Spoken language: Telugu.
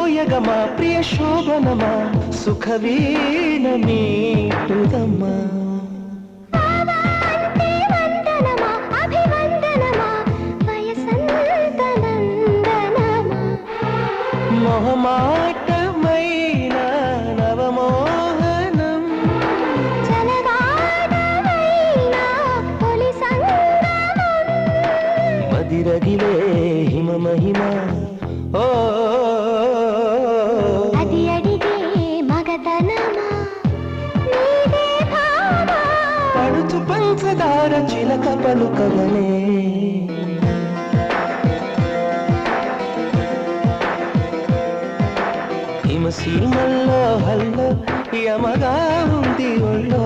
సోయగమా ప్రియ శోభనమా సుఖవీణ మీటుదమ్మా మొహమాటమైన నవమోహనం మదిరగిలే హిమ మహిమ ఓ అది అడిగే మగతనమా నీదే భావా పడుచు పంచదార చిలక పలుకవలే హిమసీమల్లో హల్లో యమగా ఉంది ఒళ్ళో